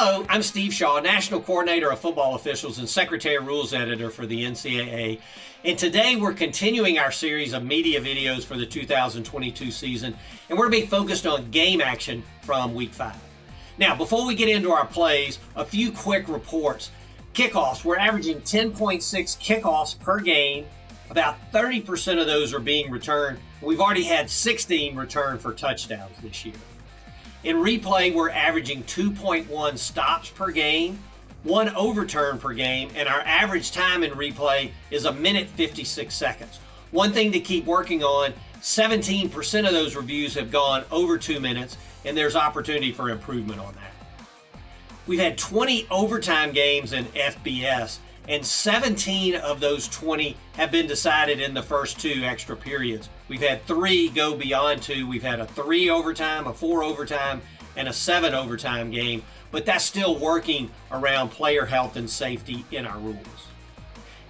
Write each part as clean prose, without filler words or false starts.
Hello, I'm Steve Shaw, National Coordinator of Football Officials and Secretary of Rules Editor for the NCAA. And today we're continuing our series of media videos for the 2022 season, and we're going to be focused on game action from Week 5. Now, before we get into our plays, a few quick reports. Kickoffs, we're averaging 10.6 kickoffs per game. About 30% of those are being returned. We've already had 16 returned for touchdowns this year. In replay, we're averaging 2.1 stops per game, 1 overturn per game, and our average time in replay is 1:56 seconds. One thing to keep working on, 17% of those reviews have gone over 2 minutes, and there's opportunity for improvement on that. We've had 20 overtime games in FBS, and 17 of those 20 have been decided in the first 2 extra periods. We've had 3 go beyond 2. We've had a 3 overtime, a 4 overtime, and a 7 overtime game, but that's still working around player health and safety in our rules.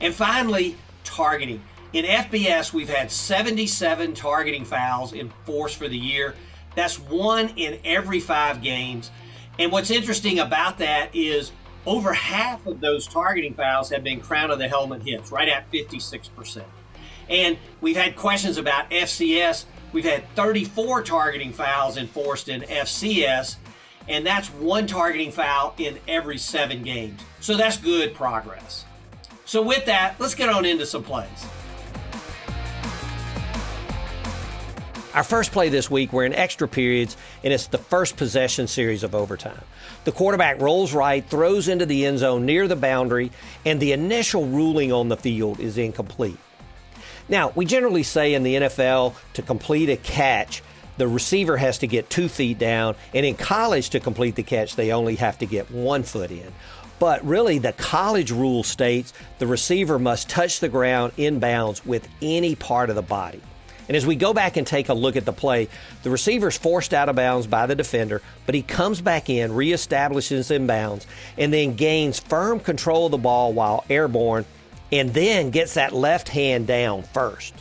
And finally, targeting. In FBS, we've had 77 targeting fouls enforced for the year. That's 1 in every 5 games. And what's interesting about that is over half of those targeting fouls have been crown of the helmet hits, right at 56%. And we've had questions about FCS. We've had 34 targeting fouls enforced in FCS, and that's 1 targeting foul in every 7 games. So that's good progress. So with that, let's get on into some plays. Our first play this week, we're in extra periods, and it's the first possession series of overtime. The quarterback rolls right, throws into the end zone near the boundary, and the initial ruling on the field is incomplete. Now, we generally say in the NFL to complete a catch, the receiver has to get 2 feet down, and in college to complete the catch, they only have to get 1 foot in. But really, the college rule states the receiver must touch the ground in bounds with any part of the body. And as we go back and take a look at the play, the receiver's forced out of bounds by the defender, but he comes back in, reestablishes in bounds, and then gains firm control of the ball while airborne, and then gets that left hand down first.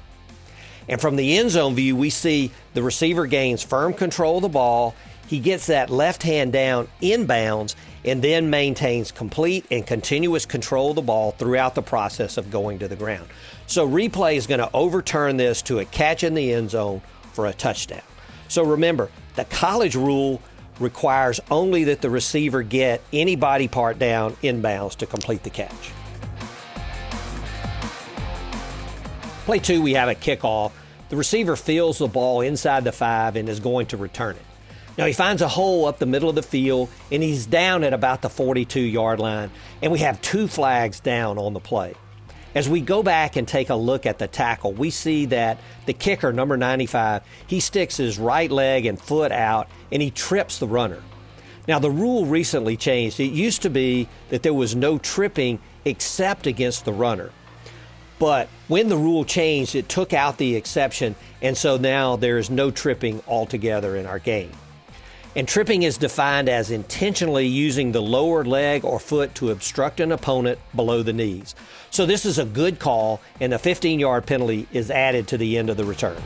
And from the end zone view, we see the receiver gains firm control of the ball, he gets that left hand down in bounds, and then maintains complete and continuous control of the ball throughout the process of going to the ground. So replay is going to overturn this to a catch in the end zone for a touchdown. So remember, the college rule requires only that the receiver get any body part down in bounds to complete the catch. Play 2, we have a kickoff. The receiver feels the ball inside the 5 and is going to return it. Now he finds a hole up the middle of the field, and he's down at about the 42-yard line, and we have 2 flags down on the play. As we go back and take a look at the tackle, we see that the kicker, number 95, he sticks his right leg and foot out, and he trips the runner. Now the rule recently changed. It used to be that there was no tripping except against the runner. But when the rule changed, it took out the exception, and so now there is no tripping altogether in our game. And tripping is defined as intentionally using the lower leg or foot to obstruct an opponent below the knees. So this is a good call, and a 15-yard penalty is added to the end of the return.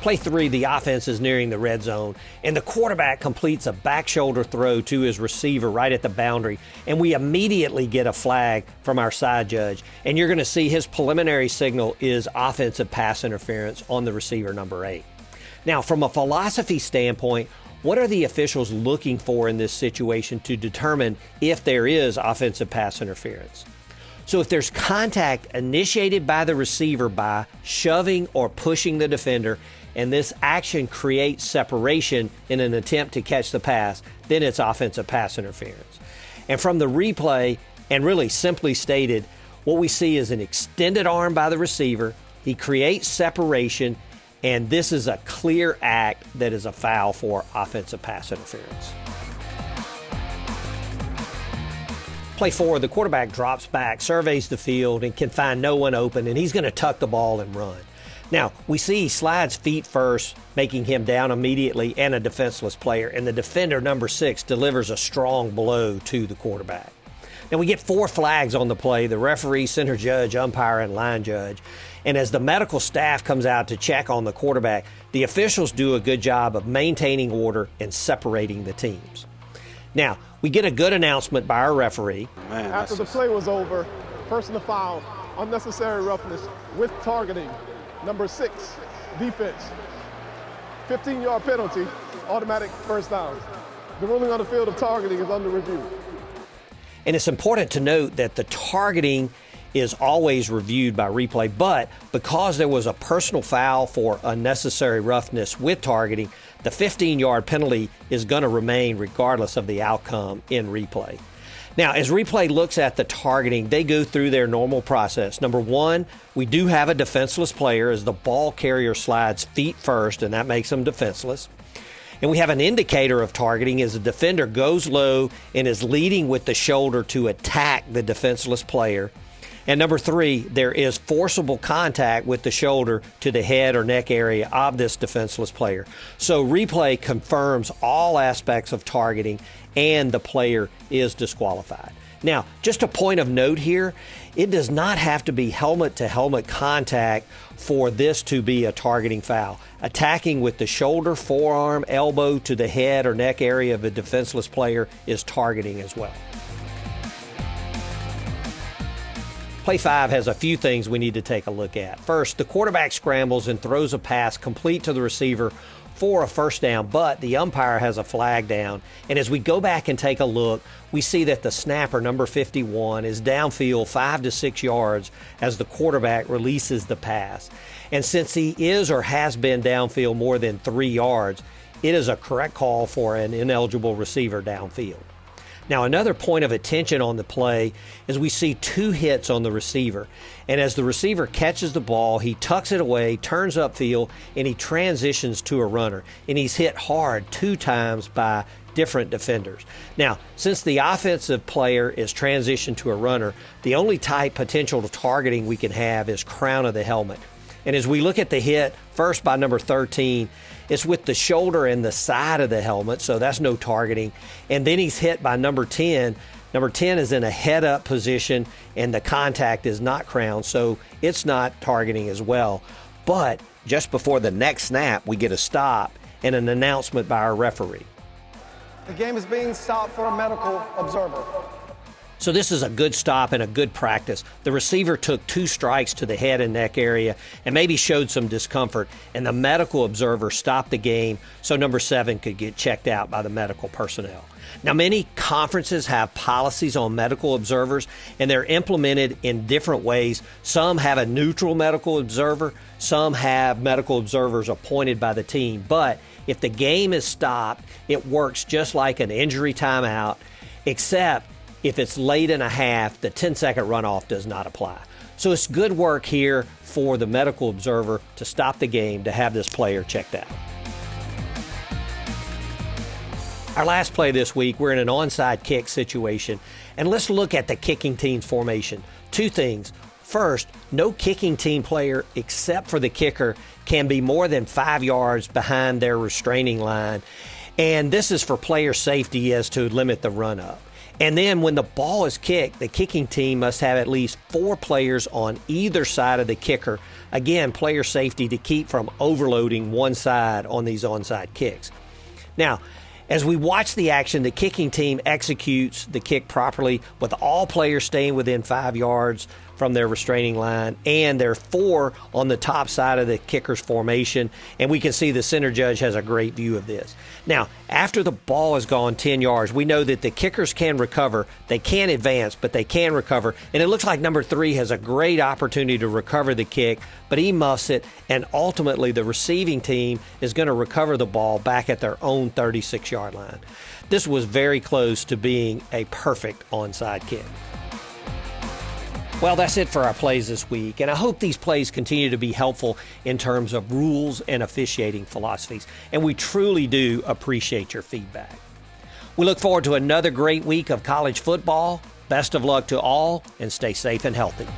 Play 3, the offense is nearing the red zone, and the quarterback completes a back shoulder throw to his receiver right at the boundary, and we immediately get a flag from our side judge. And you're going to see his preliminary signal is offensive pass interference on the receiver, number 8. Now, from a philosophy standpoint, what are the officials looking for in this situation to determine if there is offensive pass interference? So if there's contact initiated by the receiver by shoving or pushing the defender, and this action creates separation in an attempt to catch the pass, then it's offensive pass interference. And from the replay, and really simply stated, what we see is an extended arm by the receiver. He creates separation, and this is a clear act that is a foul for offensive pass interference. Play 4, the quarterback drops back, surveys the field, and can find no one open, and he's going to tuck the ball and run. Now, we see he slides feet first, making him down immediately and a defenseless player, and the defender, number 6, delivers a strong blow to the quarterback. Now we get 4 flags on the play: the referee, center judge, umpire, and line judge. And as the medical staff comes out to check on the quarterback, the officials do a good job of maintaining order and separating the teams. Now, we get a good announcement by our referee. After the play was over, personal foul, unnecessary roughness with targeting, number 6, defense, 15-yard penalty, automatic first down. The ruling on the field of targeting is under review. And it's important to note that the targeting is always reviewed by replay, but because there was a personal foul for unnecessary roughness with targeting, the 15-yard penalty is going to remain regardless of the outcome in replay. Now, as replay looks at the targeting, they go through their normal process. Number 1, we do have a defenseless player as the ball carrier slides feet first, and that makes them defenseless. And we have an indicator of targeting as the defender goes low and is leading with the shoulder to attack the defenseless player. And number 3, there is forcible contact with the shoulder to the head or neck area of this defenseless player. So replay confirms all aspects of targeting and the player is disqualified. Now, just a point of note here, it does not have to be helmet-to-helmet contact for this to be a targeting foul. Attacking with the shoulder, forearm, elbow to the head or neck area of a defenseless player is targeting as well. Play 5 has a few things we need to take a look at. First, the quarterback scrambles and throws a pass complete to the receiver for a first down, but the umpire has a flag down. And as we go back and take a look, we see that the snapper, number 51, is downfield 5 to 6 yards as the quarterback releases the pass. And since he is or has been downfield more than 3 yards, it is a correct call for an ineligible receiver downfield. Now, another point of attention on the play is we see 2 hits on the receiver. And as the receiver catches the ball, he tucks it away, turns upfield, and he transitions to a runner. And he's hit hard 2 times by different defenders. Now, since the offensive player is transitioned to a runner, the only type potential targeting we can have is crown of the helmet. And as we look at the hit, first by number 13, it's with the shoulder and the side of the helmet, so that's no targeting. And then he's hit by number 10. Number 10 is in a head-up position, and the contact is not crowned, so it's not targeting as well. But just before the next snap, we get a stop and an announcement by our referee. The game is being stopped for a medical observer. So this is a good stop and a good practice. The receiver took 2 strikes to the head and neck area and maybe showed some discomfort, and the medical observer stopped the game so number 7 could get checked out by the medical personnel. Now, many conferences have policies on medical observers, and they're implemented in different ways. Some have a neutral medical observer. Some have medical observers appointed by the team. But if the game is stopped, it works just like an injury timeout, except if it's late in a half, the 10-second runoff does not apply. So it's good work here for the medical observer to stop the game to have this player checked out. Our last play this week, we're in an onside kick situation, and let's look at the kicking team's formation. 2 things. First, no kicking team player except for the kicker can be more than 5 yards behind their restraining line, and this is for player safety as to limit the run-up. And then when the ball is kicked, the kicking team must have at least 4 players on either side of the kicker. Again, player safety to keep from overloading one side on these onside kicks. Now, as we watch the action, the kicking team executes the kick properly with all players staying within 5 yards from their restraining line, and there are 4 on the top side of the kicker's formation, and we can see the center judge has a great view of this. Now, after the ball has gone 10 yards, we know that the kickers can recover. They can't advance, but they can recover, and it looks like number 3 has a great opportunity to recover the kick, but he muffs it, and ultimately the receiving team is going to recover the ball back at their own 36-yard line. This was very close to being a perfect onside kick. Well, that's it for our plays this week, and I hope these plays continue to be helpful in terms of rules and officiating philosophies, and we truly do appreciate your feedback. We look forward to another great week of college football. Best of luck to all, and stay safe and healthy.